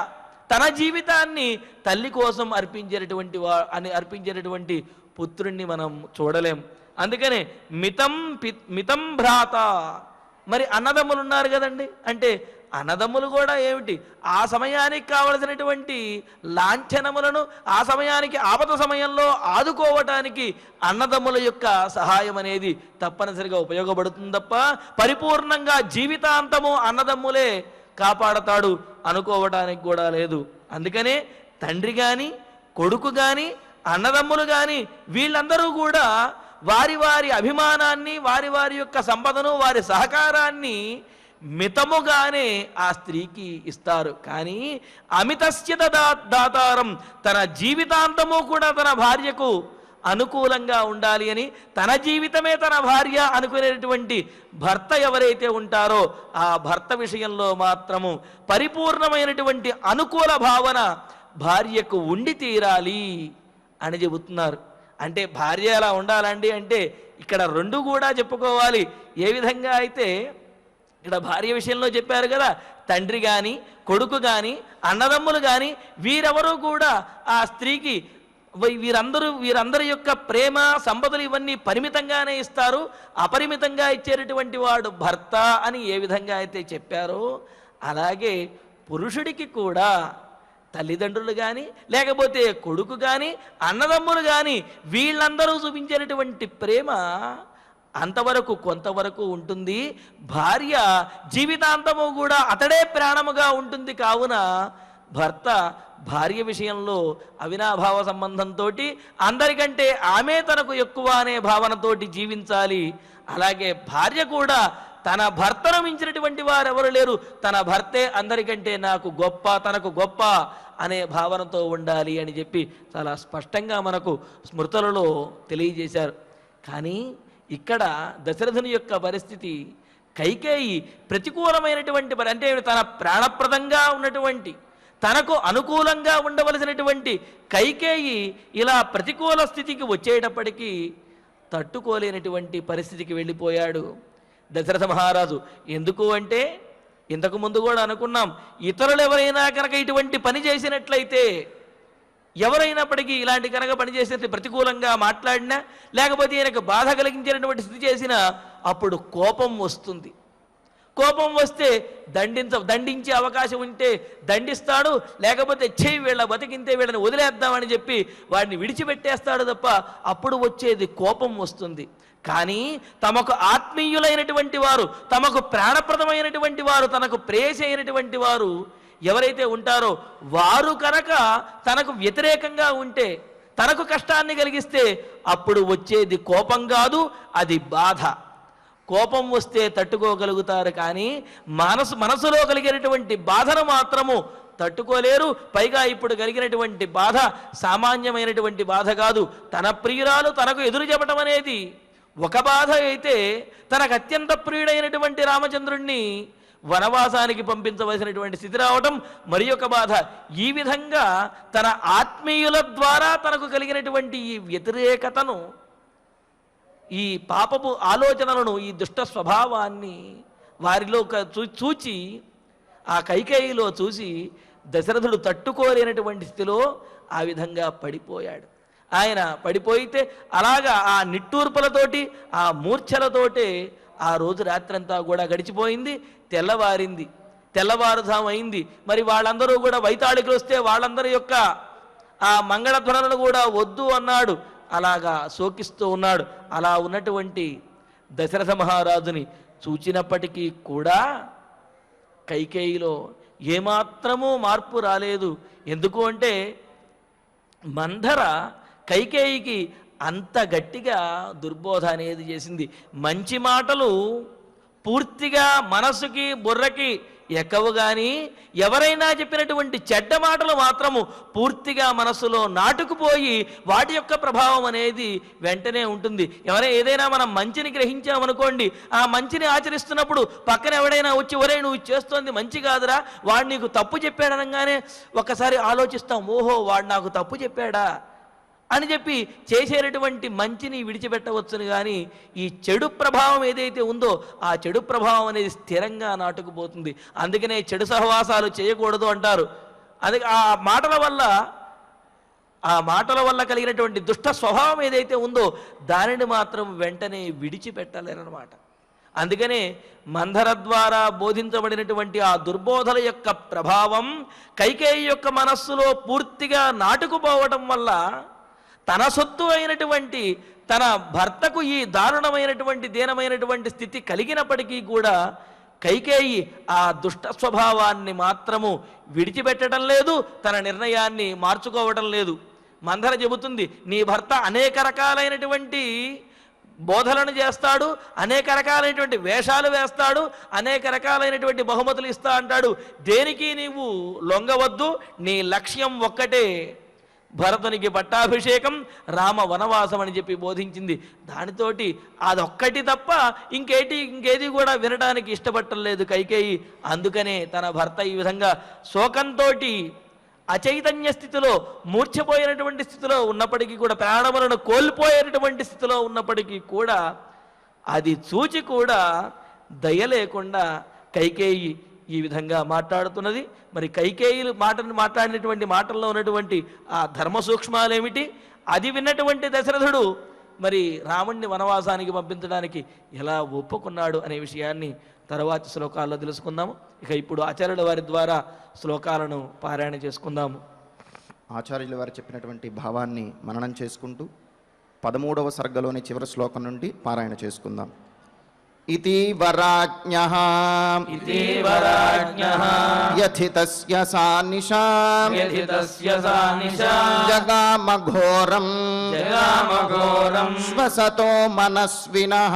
S2: తన జీవితాన్ని తల్లి కోసం అర్పించేటటువంటి పుత్రుణ్ణి మనం చూడలేం. అందుకనే మితం భ్రాత. మరి అన్నదమ్ములు ఉన్నారు కదండి అంటే అన్నదమ్ములు కూడా ఏమిటి, ఆ సమయానికి కావలసినటువంటి లాంఛనములను ఆ సమయానికి ఆపద సమయంలో ఆదుకోవటానికి అన్నదమ్ముల యొక్క సహాయం అనేది తప్పనిసరిగా ఉపయోగపడుతుంది తప్ప పరిపూర్ణంగా జీవితాంతము అన్నదమ్ములే కాపాడతాడు అనుకోవటానికి కూడా లేదు. అందుకనే తండ్రి కానీ కొడుకు కానీ అన్నదమ్ములు కానీ వీళ్ళందరూ కూడా వారి వారి అభిమానాన్ని, వారి వారి యొక్క సంపదను, వారి సహకారాన్ని మితముగానే ఆ స్త్రీకి ఇస్తారు. కానీ అమితస్య దాతారం, తన జీవితాంతము కూడా తన భార్యకు అనుకూలంగా ఉండాలి అని, తన జీవితమే తన భార్య అనుకునేటువంటి భర్త ఎవరైతే ఉంటారో ఆ భర్త విషయంలో మాత్రము పరిపూర్ణమైనటువంటి అనుకూల భావన భార్యకు ఉండి తీరాలి అని చెబుతున్నారు. అంటే భార్య ఎలా ఉండాలండి అంటే ఇక్కడ రెండు కూడా చెప్పుకోవాలి. ఏ విధంగా అయితే ఇక్కడ భార్య విషయంలో చెప్పారు కదా, తండ్రి కానీ కొడుకు కానీ అన్నదమ్ములు కానీ వీరెవరూ కూడా ఆ స్త్రీకి వీరందరి యొక్క ప్రేమ సంపదలు ఇవన్నీ పరిమితంగానే ఇస్తారు, అపరిమితంగా ఇచ్చేటటువంటి వాడు భర్త అని ఏ విధంగా అయితే చెప్పారో అలాగే పురుషుడికి కూడా తల్లిదండ్రులు కానీ లేకపోతే కొడుకు కానీ అన్నదమ్ములు కానీ వీళ్ళందరూ చూపించేటటువంటి ప్రేమ అంతవరకు కొంతవరకు ఉంటుంది. భార్య జీవితాంతము కూడా అతడే ప్రాణముగా ఉంటుంది. కావున భర్త భార్య విషయంలో అవినాభావ సంబంధంతో అందరికంటే ఆమె తనకు ఎక్కువ అనే భావనతోటి జీవించాలి. అలాగే భార్య కూడా తన భర్తను మించినటువంటి వారెవరు లేరు, తన భర్తే అందరికంటే నాకు గొప్ప, తనకు గొప్ప అనే భావనతో ఉండాలి అని చెప్పి చాలా స్పష్టంగా మనకు స్మృతులలో తెలియజేశారు. కానీ ఇక్కడ దశరథుని యొక్క పరిస్థితి కైకేయి ప్రతికూలమైనటువంటి అంటే తన ప్రాణప్రదంగా ఉన్నటువంటి తనకు అనుకూలంగా ఉండవలసినటువంటి కైకేయి ఇలా ప్రతికూల స్థితికి వచ్చేటప్పటికీ తట్టుకోలేనటువంటి పరిస్థితికి వెళ్ళిపోయాడు దశరథ మహారాజు. ఎందుకు అంటే ఇంతకు ముందు కూడా అనుకున్నాం, ఇతరులు ఎవరైనా కనుక ఇటువంటి పని చేసినట్లయితే, ఎవరైనప్పటికీ ఇలాంటి కనుక పనిచేసే ప్రతికూలంగా మాట్లాడినా లేకపోతే ఈయనకు బాధ కలిగించేటటువంటి స్థితి చేసినా అప్పుడు కోపం వస్తుంది. కోపం వస్తే దండించే అవకాశం ఉంటే దండిస్తాడు, లేకపోతే వీళ్ళ బతికింతే వీళ్ళని వదిలేద్దామని చెప్పి వాడిని విడిచిపెట్టేస్తాడు తప్ప అప్పుడు వచ్చేది కోపం వస్తుంది. కానీ తమకు ఆత్మీయులైనటువంటి వారు, తమకు ప్రాణప్రదమైనటువంటి వారు, తనకు ప్రేయసి అయినటువంటి వారు ఎవరైతే ఉంటారో వారు కనుక తనకు వ్యతిరేకంగా ఉంటే, తనకు కష్టాన్ని కలిగిస్తే అప్పుడు వచ్చేది కోపం కాదు, అది బాధ. కోపం వస్తే తట్టుకోగలుగుతారు కానీ మనసులో కలిగినటువంటి బాధను మాత్రము తట్టుకోలేరు. పైగా ఇప్పుడు కలిగినటువంటి బాధ సామాన్యమైనటువంటి బాధ కాదు. తన ప్రియురాలు తనకు ఎదురు చెప్పడం అనేది ఒక బాధ అయితే, తనకు అత్యంత ప్రియుడైనటువంటి రామచంద్రుణ్ణి వనవాసానికి పంపించవలసినటువంటి స్థితి రావటం మరి ఒక బాధ. ఈ విధంగా తన ఆత్మీయుల ద్వారా తనకు కలిగినటువంటి ఈ వ్యతిరేకతను, ఈ పాపపు ఆలోచనలను, ఈ దుష్ట స్వభావాన్ని వారిలో చూచి, ఆ కైకేయిలో చూసి దశరథుడు తట్టుకోలేనటువంటి స్థితిలో ఆ విధంగా పడిపోయాడు. ఆయన పడిపోయితే అలాగా ఆ నిట్టూర్పులతోటి, ఆ మూర్ఛలతోటే ఆ రోజు రాత్రంతా కూడా గడిచిపోయింది. తెల్లవారింది, తెల్లవారుజామైంది. మరి వాళ్ళందరూ కూడా వైతాళికులు వస్తే వాళ్ళందరి యొక్క ఆ మంగళధ్వనులను కూడా వద్దు అన్నాడు. అలాగా శోకిస్తూ ఉన్నాడు. అలా ఉన్నటువంటి దశరథ మహారాజుని చూచినప్పటికీ కూడా కైకేయిలో ఏమాత్రమూ మార్పు రాలేదు. ఎందుకు అంటే మంధర కైకేయికి అంత గట్టిగా దుర్బోధ అనేది చేసింది. మంచి మాటలు పూర్తిగా మనసుకి బుర్రకి ఎక్కవు కానీ ఎవరైనా చెప్పినటువంటి చెడ్డ మాటలు మాత్రము పూర్తిగా మనస్సులో నాటుకుపోయి వాటి యొక్క ప్రభావం అనేది వెంటనే ఉంటుంది. ఏదైనా మనం మంచిని గ్రహించామనుకోండి, ఆ మంచిని ఆచరిస్తున్నప్పుడు పక్కన ఎవడైనా వచ్చి ఒరే నువ్వు చేస్తోంది మంచి కాదురా, వాడు నీకు తప్పు చెప్పాడనగానే ఒకసారి ఆలోచిస్తాం, ఓహో వాడు నాకు తప్పు చెప్పాడా అని చెప్పి చేసేటటువంటి మంచిని విడిచిపెట్టవచ్చును. కానీ ఈ చెడు ప్రభావం ఏదైతే ఉందో ఆ చెడు ప్రభావం అనేది స్థిరంగా నాటుకుపోతుంది. అందుకనే చెడు సహవాసాలు చేయకూడదు అంటారు. అందుకే ఆ మాటల వల్ల కలిగినటువంటి దుష్ట స్వభావం ఏదైతే ఉందో దానిని మాత్రం వెంటనే విడిచిపెట్టలేరన్నమాట. అందుకనే మందర ద్వారా బోధించబడినటువంటి ఆ దుర్బోధల యొక్క ప్రభావం కైకేయి యొక్క మనస్సులో పూర్తిగా నాటుకుపోవటం వల్ల తన సొత్తు అయినటువంటి తన భర్తకు ఈ దారుణమైనటువంటి దీనమైనటువంటి స్థితి కలిగినప్పటికీ కూడా కైకేయి ఆ దుష్ట స్వభావాన్ని మాత్రము విడిచిపెట్టడం లేదు, తన నిర్ణయాన్ని మార్చుకోవటం లేదు. మందర చెబుతుంది, నీ భర్త అనేక రకాలైనటువంటి బోధలను చేస్తాడు, అనేక రకాలైనటువంటి వేషాలు వేస్తాడు, అనేక రకాలైనటువంటి బహుమతులు ఇస్తా అంటాడు. దేనికి నీవు లొంగవద్దు, నీ లక్ష్యం ఒక్కటే, భరతునికి పట్టాభిషేకం, రామ వనవాసం అని చెప్పి బోధించింది. దానితోటి అదొక్కటి తప్ప ఇంకేది కూడా వినడానికి ఇష్టపట్టలేదు కైకేయి. అందుకనే తన భర్త ఈ విధంగా శోకంతో అచైతన్య స్థితిలో, మూర్ఛపోయినటువంటి స్థితిలో ఉన్నప్పటికీ కూడా, ప్రాణములను కోల్పోయేటటువంటి స్థితిలో ఉన్నప్పటికీ కూడా అది చూచి కూడా దయ లేకుండా కైకేయి ఈ విధంగా మాట్లాడుతున్నది. మరి కైకేయులు మాట్లాడినటువంటి మాటల్లో ఉన్నటువంటి ఆ ధర్మ సూక్ష్మాలేమిటి, అది విన్నటువంటి దశరథుడు మరి రాముణ్ణి వనవాసానికి పంపించడానికి ఎలా ఒప్పుకున్నాడు అనే విషయాన్ని తరువాతి శ్లోకాల్లో తెలుసుకుందాము. ఇక ఇప్పుడు ఆచార్యుల వారి ద్వారా శ్లోకాలను పారాయణ చేసుకుందాము.
S1: ఆచార్యుల వారు చెప్పినటువంటి భావాన్ని మననం చేసుకుంటూ 13వ సర్గలోని చివరి శ్లోకం నుండి పారాయణ చేసుకుందాం. ఇతివరాజ్ఞః యథితస్య సానిశాం జగామఘోరం శ్వసతో మనస్వినః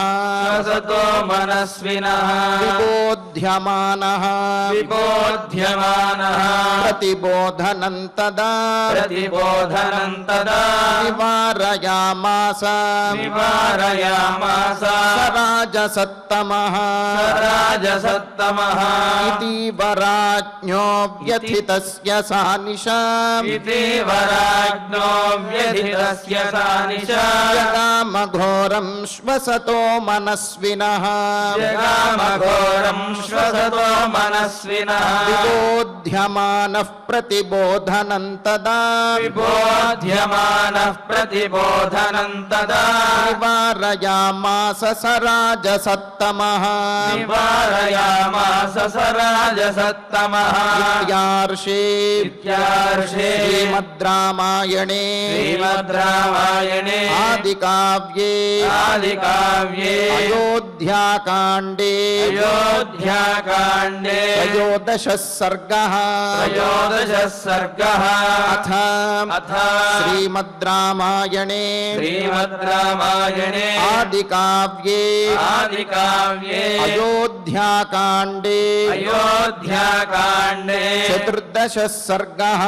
S1: విబోధ్యమానః ప్రతిబోధనం తదా నివారయామాస సరాజసత్తమః ఇతివరాజ్ఞో వ్యథితస్య సానిశాం జగామఘోరం శ్వసతో మనస్వినః విబోధ్యమానః ప్రతిబోధనం తదా నివారయామాస సరాజసత్తమః ఇత్యార్షే శ్రీమద్ రామాయణే ఆదికావ్యే అయోధ్యాకాండే త్రయోదశః సర్గః అథ శ్రీమద్ రామాయణే ఆదికావ్యే అయోధ్యాకాండే చతుర్దశః సర్గః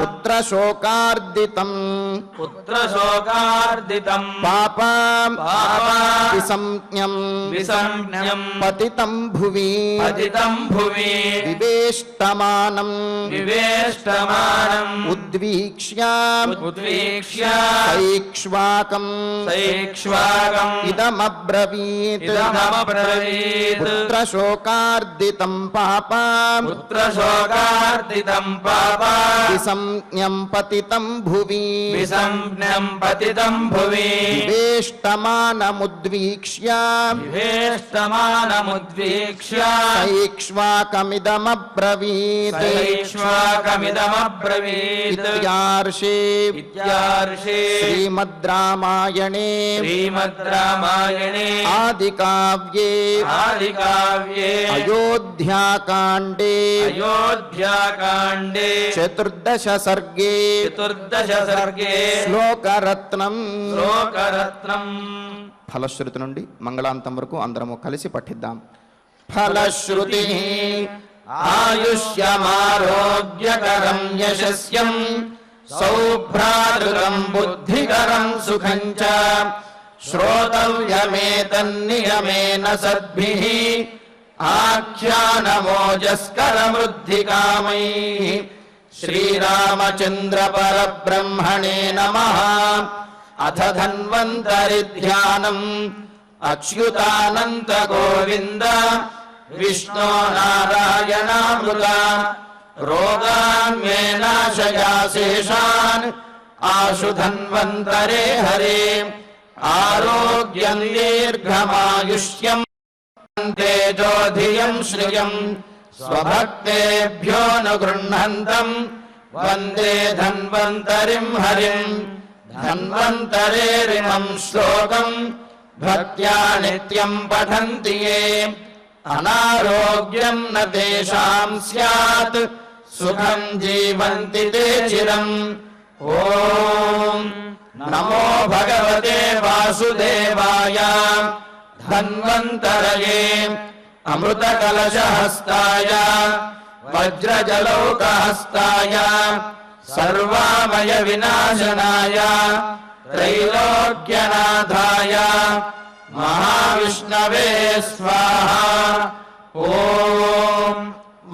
S1: పుత్రశోకార్దితం పాపం విసంజ్ఞం పతితం భువి వివేష్టమానం ఉద్వీక్ష్య సైక్ష్వాకం ఇదమబ్రవీత్ పుత్రశోకార్దితం పాపం విసంజ్ఞం పతితం భువి వివేష్టమానముద్వీక్ష్య సైక్ష్వాకమిదమబ్రవీత్ ఇత్యార్షే శ్రీమద్ రామాయణే ఆదికావ్యే అయోధ్యాకాండే చతుర్దశ సర్గే శ్లోకరత్నం ఫలశ్రుతి నుండి మంగళాంతం వరకు అందరము కలిసి పఠిద్దాం. ఫలశ్రుతిః ఆయుష్యమారోగ్యకరం యశస్యం సౌభ్రాతృకం బుద్ధికరం సుఖం చ శ్రోతవ్యమేతన్నియమేన సద్భిః ఆఖ్యానమోజస్కరమృద్ధికామైః శ్రీరామచంద్ర పరబ్రహ్మణే నమః. అథ ధన్వంతరి ధ్యానం అచ్యుతానంత గోవింద విష్ణో నారాయణామృత రోగాన్ మే నాశయా శేషాన్ ఆశు ధన్వంతరే హరే ఆరోగ్యం దీర్ఘమాయుష్యం తేజోధియం శ్రియం స్వభక్తేభ్యోనుగృహ్ణంతం వందే ధన్వంతరిం హరిం. ధన్వంతరేరిమం శ్లోకం భక్త్యా నిత్యం పఠంతి యే అనారోగ్యం న తేషాం స్యాత్ సుఖం జీవంతి తే చిరం. ఓం నమో భగవతే వాసుదేవాయ ధన్వంతరయే అమృతకలశహస్తాయ వజ్రజలౌకహస్తాయ సర్వామయ వినాశనాయ త్రైలోక్యనాథాయ మహావిష్ణవే స్వాహా. ఓం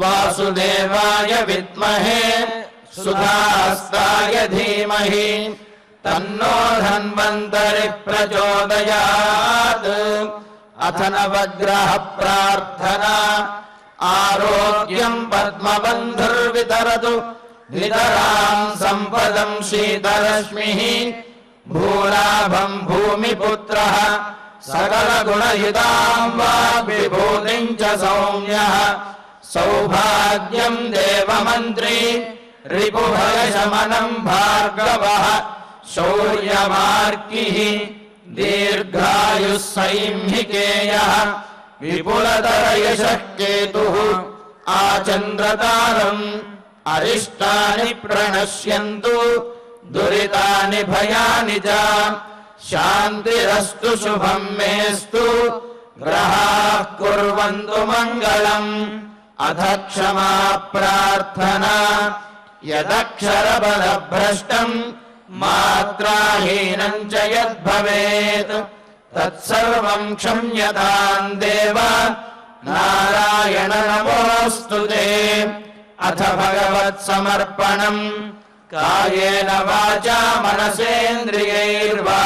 S1: వాసుదేవాయ విద్మహే సుధాస్తాయ ధీమహి తన్నో ధన్వంతరి ప్రచోదయాత్. అథ నవగ్రహ ప్రార్థనా ఆరోగ్యం పద్మబంధుర్వితరతు నితరాం సంపదం శీతరశ్మిః భూలాభం భూమిపుత్రః సకలగుణయుతాం వాగ్విభూతిం చ సౌమ్యః సౌభాగ్యం దేవమంత్రీ రిపుభయశమనం భార్గవః శౌర్యమార్కిః దీర్ఘాయుః సైంహికేయః విపులతరయశః కేతుః ఆచంద్రతారం అరిష్టాని ప్రణశ్యంతు దురితాని భయాని చ శాంతిరస్తు శుభం మేస్తు గ్రహాః కుర్వంతు మంగళం. అథ క్షమా ప్రార్థనా యదక్షరబలభ్రష్టం మాత్రాహీనం చ యద్భవేత్ తత్సర్వం క్షమ్యతాం దేవ నారాయణ నమోస్తుతే. అథ భగవత్సమర్పణం కాయేన వాచా మనసేంద్రియైర్వా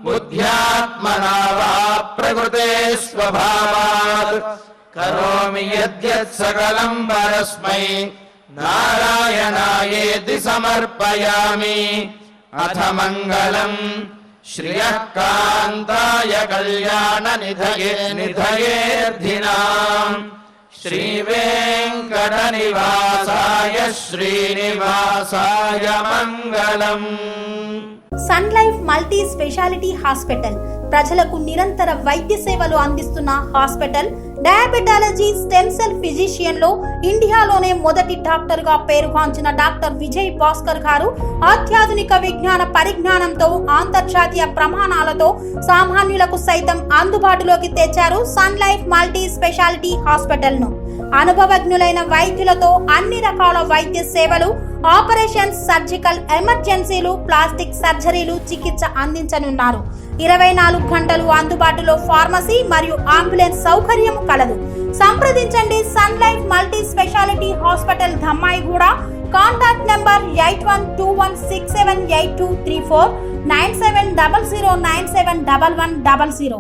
S1: బుద్ధ్యాత్మనా వా ప్రకృతే స్వభావాత్ కరోమి యద్యత్ సకలం పరస్మై నారాయణాయేతి సమర్పయామి. అథ మంగళం శ్రియః కాంతాయ కళ్యాణ నిధయేర్థినాం శ్రీవేంకటనివాసాయ శ్రీనివాసాయ మంగళం.
S3: Sun Life Multi Speciality Hospital ప్రజలకు నిరంతర వైద్య సేవలు అందిస్తున్న hospital. Diabetology, stem cell physician లో ఇండియాలోనే మొదటి డాక్టర్ గా పేరుగాంచిన డాక్టర్ విజయ్ భాస్కర్ గారు అత్యాధునిక విజ్ఞాన పరిజ్ఞానంతో అంతర్జాతీయ ప్రమాణాలతో సామాన్యులకు సైతం అందుబాటులోకి తెచ్చారు Sun Life Multi Speciality Hospital ను. అనుభవజ్ఞులైన వైద్యులతో అన్ని రకాల వైద్య సేవలు, ఆపరేషన్స్, సర్జికల్ ఎమర్జెన్సీలు, ప్లాస్టిక్ సర్జరీలు, చికిత్స అందించనున్నారు. 24 గంటలు అందుబాటులో ఫార్మసీ మరియు అంబులెన్స్ సౌకర్యం కలదు. సంప్రదించండి Sun Life Multi Speciality Hospital, Dhammaiguda. Contact number 8121678234 9700971100.